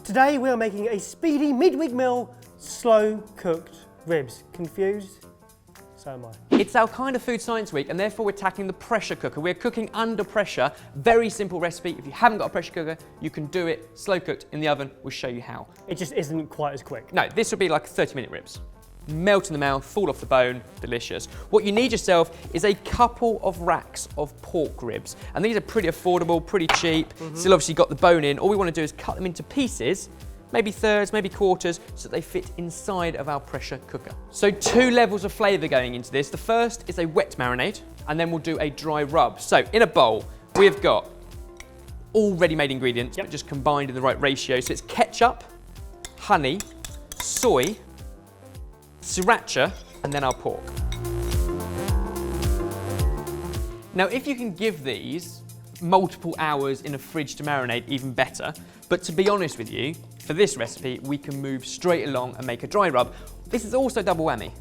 Today we are making a speedy midweek meal, slow-cooked ribs. Confused? So am I. It's our kind of food science week, and therefore we're tackling the pressure cooker. We're cooking under pressure. Very simple recipe. If you haven't got a pressure cooker, you can do it slow cooked in the oven. We'll show you how. It just isn't quite as quick. No, this would be like 30-minute ribs. Melt in the mouth, fall off the bone, delicious. What you need yourself is a couple of racks of pork ribs. And these are pretty affordable, pretty cheap. Still obviously got the bone in. All we want to do is cut them into pieces, maybe thirds, maybe quarters, so that they fit inside of our pressure cooker. So 2 levels of flavour going into this. The first is a wet marinade, and then we'll do a dry rub. So in a bowl, we've got all ready-made ingredients, but just combined in the right ratio. So it's ketchup, honey, soy, sriracha, and then our pork. Now, if you can give these multiple hours in a fridge to marinate, even better. But to be honest with you, for this recipe, we can move straight along and make a dry rub. This is also double whammy.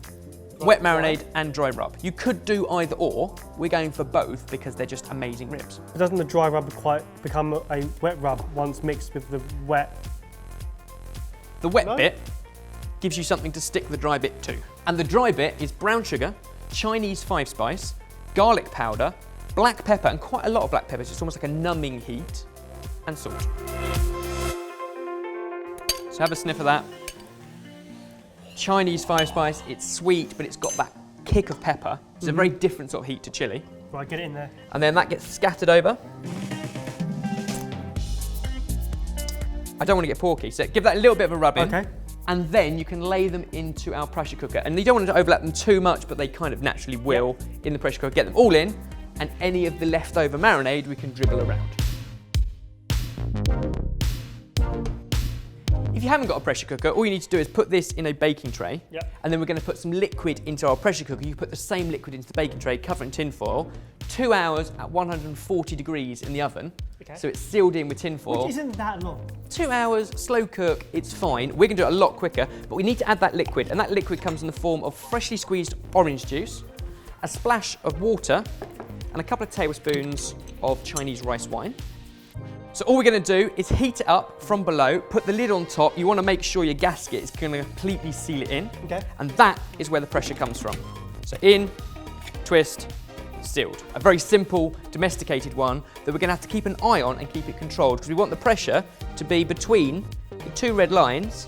Wet marinade and dry rub. You could do either or. We're going for both because they're just amazing ribs. But doesn't the dry rub quite become a wet rub once mixed with the wet? The wet bit gives you something to stick the dry bit to. And the dry bit is brown sugar, Chinese 5-spice, garlic powder, black pepper, and quite a lot of black pepper, so it's almost like a numbing heat, and salt. So have a sniff of that. Chinese 5-spice, it's sweet, but it's got that kick of pepper. It's a very different sort of heat to chili. Right, get it in there. And then that gets scattered over. I don't want to get porky, so give that a little bit of a rub in. Okay. And then you can lay them into our pressure cooker. And you don't want to overlap them too much, but they kind of naturally will in the pressure cooker. Get them all in, and any of the leftover marinade we can dribble around. If you haven't got a pressure cooker, all you need to do is put this in a baking tray, and then we're going to put some liquid into our pressure cooker. You put the same liquid into the baking tray, cover it in tin foil, 2 hours at 140 degrees in the oven. So it's sealed in with tin foil. Which isn't that long. 2 hours, slow cook, it's fine. We're going to do it a lot quicker, but we need to add that liquid, and that liquid comes in the form of freshly squeezed orange juice, a splash of water, and a couple of tablespoons of Chinese rice wine. So all we're going to do is heat it up from below, put the lid on top. You want to make sure your gasket is going to completely seal it in. And that is where the pressure comes from. So in, twist, sealed. A very simple, domesticated one that we're going to have to keep an eye on and keep it controlled, because we want the pressure to be between the 2 red lines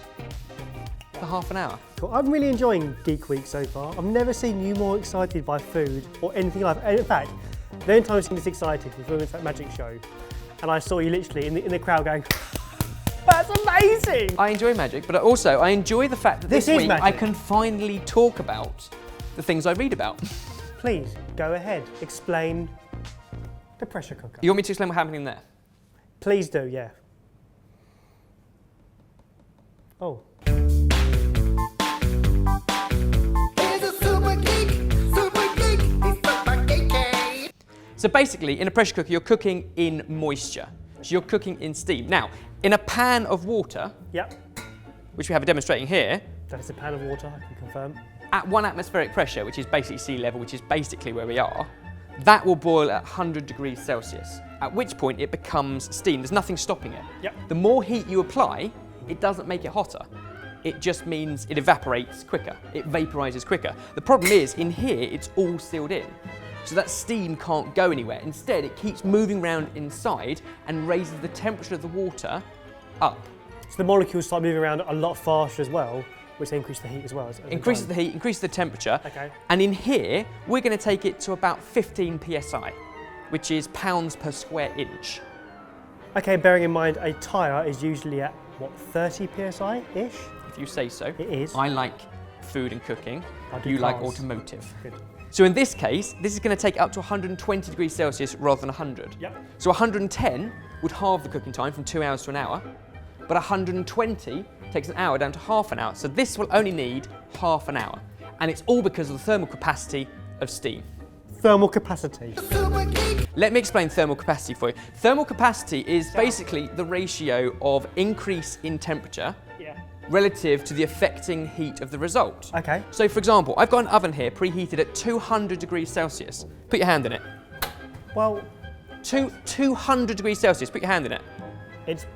for half an hour. Cool. I'm really enjoying Geek Week so far. I've never seen you more excited by food or anything like that. In fact, the only time I've seen this excited was when we went to that magic show, and I saw you literally in the crowd going, "That's amazing!" I enjoy magic, but also I enjoy the fact that this week I can finally talk about the things I read about. Please, go ahead. Explain the pressure cooker. You want me to explain what's happening there? Please do, yeah. Oh. So basically, in a pressure cooker, you're cooking in moisture. So you're cooking in steam. Now, in a pan of water, which we have a demonstrating here. That is a pan of water, I can confirm. At 1 atmospheric pressure, which is basically sea level, which is basically where we are, that will boil at 100 degrees Celsius, at which point it becomes steam. There's nothing stopping it. The more heat you apply, it doesn't make it hotter. It just means it evaporates quicker. It vaporizes quicker. The problem is, in here, it's all sealed in. So that steam can't go anywhere. Instead, it keeps moving around inside and raises the temperature of the water up. So the molecules start moving around a lot faster as well, which increases the heat as well. Increases the heat, increases the temperature. And in here, we're going to take it to about 15 psi, which is pounds per square inch. Okay, bearing in mind a tyre is usually at, what, 30 psi-ish? If you say so. It is. I like food and cooking. You like automotive. Good. So in this case, this is going to take up to 120 degrees Celsius rather than 100. So 110 would halve the cooking time from 2 hours to an hour, but 120 takes an hour down to half an hour. So this will only need half an hour. And it's all because of the thermal capacity of steam. Thermal capacity. Let me explain thermal capacity for you. Thermal capacity is basically the ratio of increase in temperature relative to the affecting heat of the result. So for example, I've got an oven here preheated at 200 degrees Celsius. Put your hand in it. Well, 200 degrees Celsius. Put your hand in it.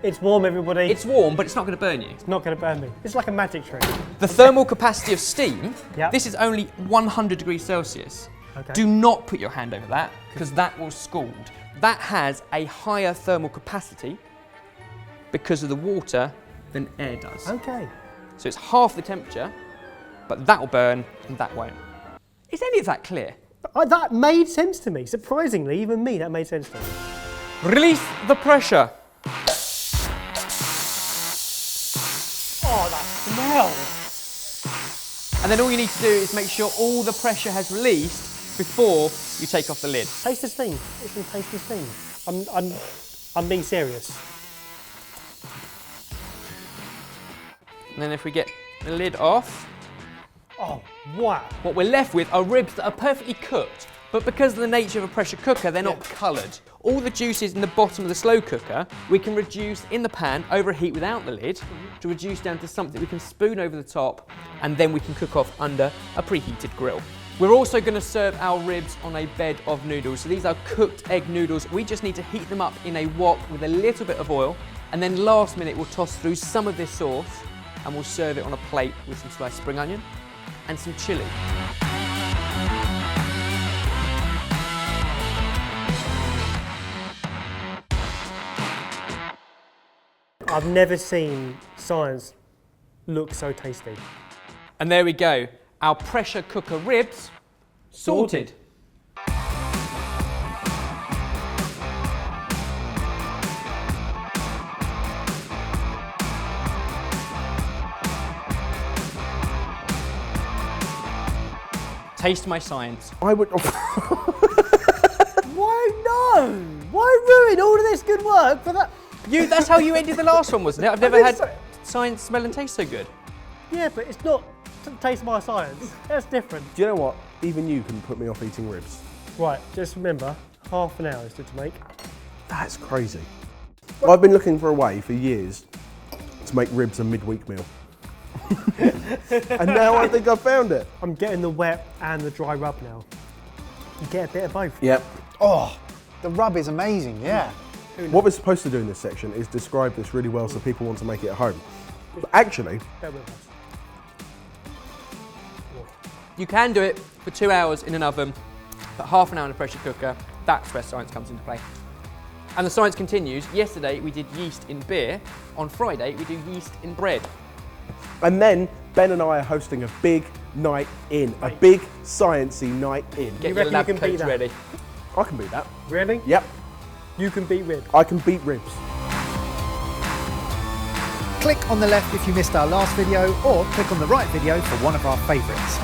It's warm, everybody. It's warm, but it's not going to burn you. It's not going to burn me. It's like a magic trick. The thermal capacity of steam, Yep. this is only 100 degrees Celsius. Okay. Do not put your hand over that, because that will scald. That has a higher thermal capacity because of the water than air does. Okay. So it's half the temperature, but that will burn and that won't. Is any of that clear? That made sense to me. Surprisingly, even me, that made sense to me. Release the pressure. Oh, that smell! And then all you need to do is make sure all the pressure has released before you take off the lid. Taste the steam. It's some tasty steam. I'm being serious. And then if we get the lid off, Oh, wow. what we're left with are ribs that are perfectly cooked, but because of the nature of a pressure cooker, they're not coloured. All the juices in the bottom of the slow cooker, we can reduce in the pan over a heat without the lid to reduce down to something we can spoon over the top, and then we can cook off under a preheated grill. We're also going to serve our ribs on a bed of noodles. So these are cooked egg noodles. We just need to heat them up in a wok with a little bit of oil, and then last minute we'll toss through some of this sauce and we'll serve it on a plate with some sliced spring onion and some chilli. I've never seen science look so tasty. And there we go, our pressure cooker ribs sorted. Taste my science. I would. Why no? Why ruin all of this good work for that? That's how you ended the last one, wasn't it? I've never had science smell and taste so good. Yeah, but it's not to taste my science. That's different. Do you know what? Even you can put me off eating ribs. Right, just remember, half an hour is good to make. That's crazy. I've been looking for a way for years to make ribs a midweek meal. And now I think I've found it. I'm getting the wet and the dry rub now. You get a bit of both. Yep. Oh, the rub is amazing, yeah. What we're supposed to do in this section is describe this really well so people want to make it at home. But actually, Bear with us. You can do it for 2 hours in an oven, but half an hour in a pressure cooker. That's where science comes into play. And the science continues. Yesterday we did yeast in beer. On Friday we do yeast in bread. and then Ben and I are hosting a big night in, a big sciencey night in. Get your reckon lab you can beat coats that? ready. I can beat that. Really? Yep, You can beat ribs. I can beat ribs. Click on the left if you missed our last video, or click on the right video for one of our favourites.